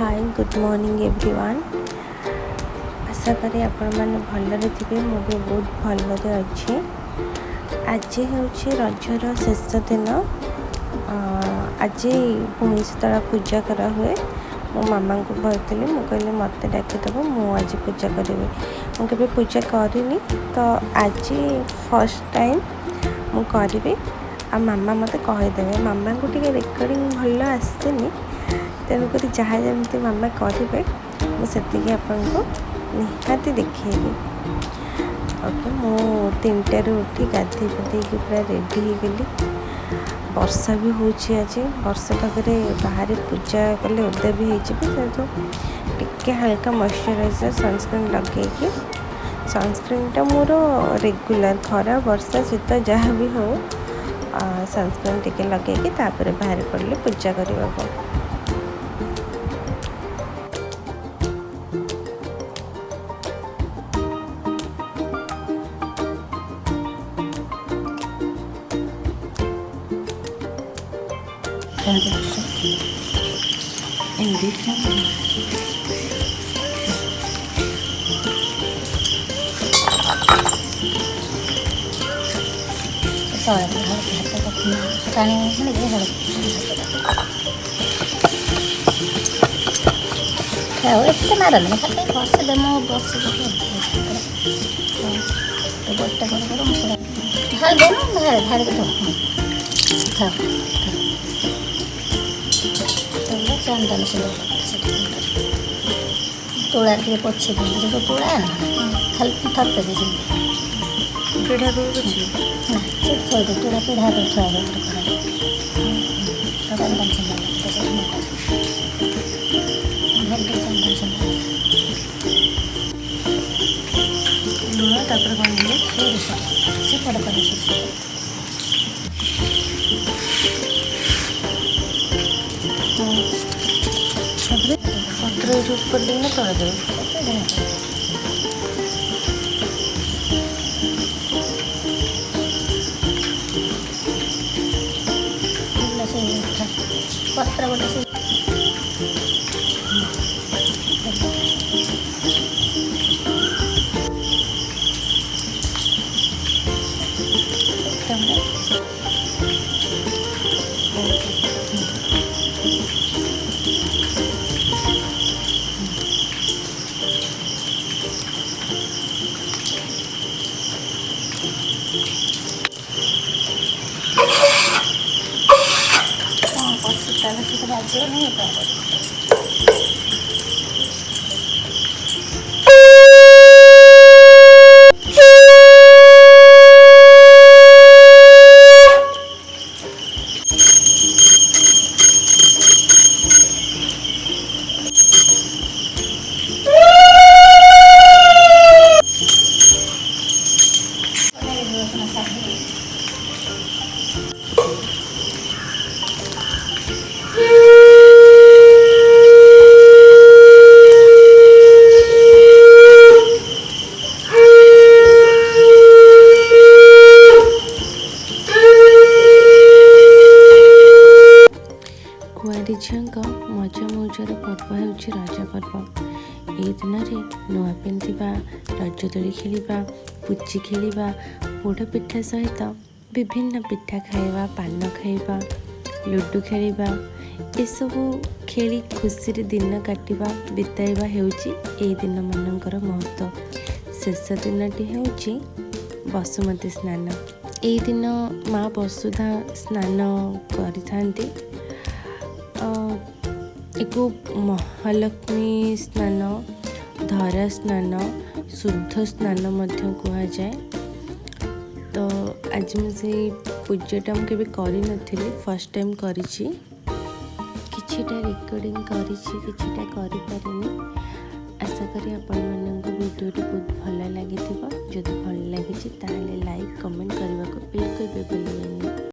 हाय good morning everyone. आशा करी आपण मैंने भलरे थे। मु भी बहुत भलरे अच्छे। आज हूँ रजर शेष दिन। आज भूमि शीतला पूजा करा हुए। मो मामा को कहती मुझे मत डाकिदेव मुझे पूजा करी। मुझे पूजा करनी तो आज फर्स्ट टाइम मु करी। आ मामा मत कहीदेवे। मामा को टे रेकर्डिंग भल आसनी तेणुक जहाँ जमी मामा करेंगे मुझे आपको निहाती देखी। ओके मु 3टार उठी गाधे पाधे पूरा रेडी हो गली। वर्षा भी हो आज वर्षा पाखे बाहर पूजा कले ओदा भी टे हल्का मॉइस्चराइजर सनस्क्रीन लगे। सनस्क्रीनटा मोर रेगुलर खरा वर्षा शीत जहाँ भी हो सनस्क्रीन टे लगे बाहर पड़े पूजा करने को। एते मारल खाते बस दे मो बस गोटे धार दे धार धार के चंदन से तोड़ा टे पोछे जो तोड़ा खाली थरते दे पीढ़ा भी थोड़े तोड़ा पीढ़ा चंदन से लुण तापर कौन से पड़ पत्र ऊपर दिन तोड़ देवे। पत्र गोटे से नहीं कुआरी झील मजा मौजर पर्व हो रज पर्व। यही दिन में नुआ पिंधा रज दोली खेल पुची खेल पोड़ पिठा सहित विभिन्न पिठा खाइबा पान खाइबा लुडु खेल एसबू खेली खुशी दिन काटिबा बिताइबा होई दिन मानकर महत्व। शेष दिनटी होची बसुमती स्नान। यही दिन माँ वसुधा स्नान करिथांती। एक महालक्ष्मी स्नान धरा स्नान शुद्ध स्नान मध्य कह जाए। तो आज मुझे पूजाटा मुझे कर फर्स्ट टाइम करी किछिटा रिकॉर्डिंग करी आशा करी आपण मानक वीडियोटी बहुत भल लगी। जदि भल लगी लाइक कमेंट करने को बिल्कुल भी भूलिए।